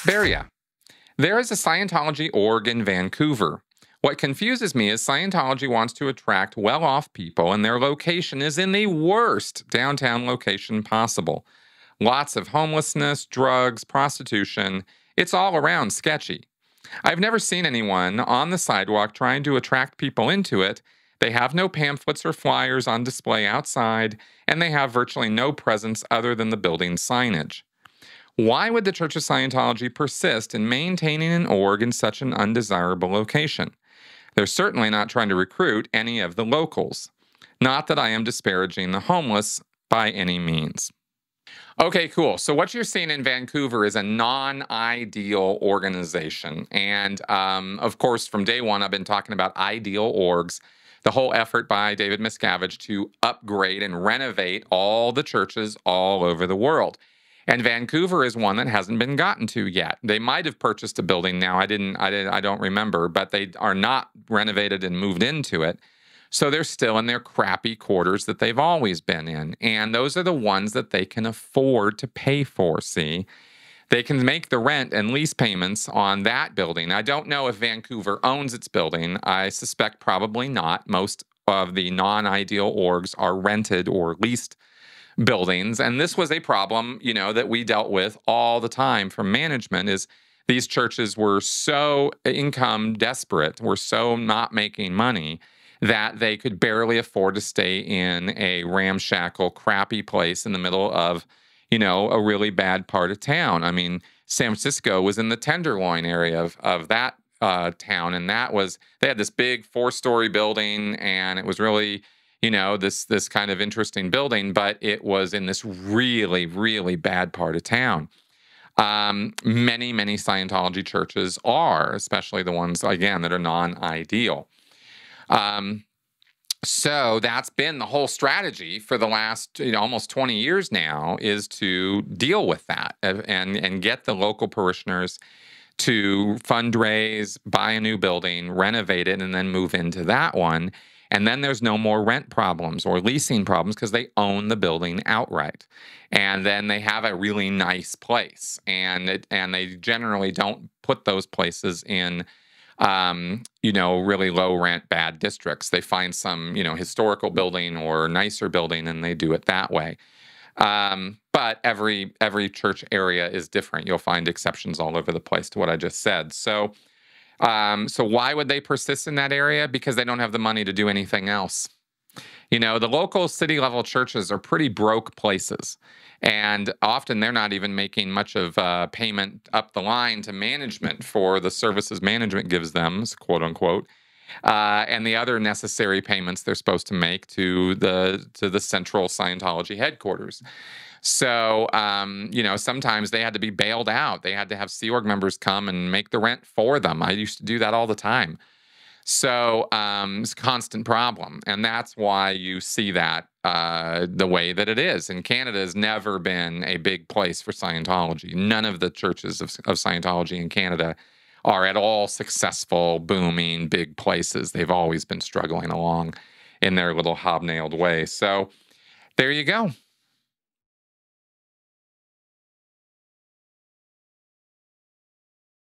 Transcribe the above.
There ya. There is a Scientology org in Vancouver. What confuses me is Scientology wants to attract well-off people, and their location is in the worst downtown location possible. Lots of homelessness, drugs, prostitution. It's all around sketchy. I've never seen anyone on the sidewalk trying to attract people into it. They have no pamphlets or flyers on display outside, and they have virtually no presence other than the building's signage. Why would the Church of Scientology persist in maintaining an org in such an undesirable location? They're certainly not trying to recruit any of the locals. Not that I am disparaging the homeless by any means. Okay, cool. So what you're seeing in Vancouver is a non-ideal organization. And of course, from day one, I've been talking about ideal orgs. The whole effort by David Miscavige to upgrade and renovate all the churches all over the world. And Vancouver is one that hasn't been gotten to yet. They might have purchased a building now. I don't remember, but they are not renovated and moved into it. So they're still in their crappy quarters that they've always been in. And those are the ones that they can afford to pay for, see? They can make the rent and lease payments on that building. I don't know if Vancouver owns its building. I suspect probably not. Most of the non-ideal orgs are rented or leased buildings. And this was a problem, that we dealt with all the time from management is these churches were so income desperate, were so not making money that they could barely afford to stay in a ramshackle, crappy place in the middle of, a really bad part of town. I mean, San Francisco was in the Tenderloin area of that town. And they had this big 4-story building, and it was really this kind of interesting building, but it was in this really, really bad part of town. Many, many Scientology churches are, especially the ones, again, that are non-ideal. So that's been the whole strategy for the last almost 20 years now, is to deal with that and get the local parishioners to fundraise, buy a new building, renovate it, and then move into that one. And then there's no more rent problems or leasing problems because they own the building outright. And then they have a really nice place. And they generally don't put those places in, really low rent, bad districts. They find some, historical building or nicer building, and they do it that way. But every church area is different. You'll find exceptions all over the place to what I just said. So why would they persist in that area? Because they don't have the money to do anything else. The local city level churches are pretty broke places. And often they're not even making much of payment up the line to management for the services management gives them, quote unquote, and the other necessary payments they're supposed to make to the central Scientology headquarters. So, sometimes they had to be bailed out. They had to have Sea Org members come and make the rent for them. I used to do that all the time. So it's a constant problem. And that's why you see that the way that it is. And Canada has never been a big place for Scientology. None of the churches of Scientology in Canada are at all successful, booming, big places. They've always been struggling along in their little hobnailed way. So there you go.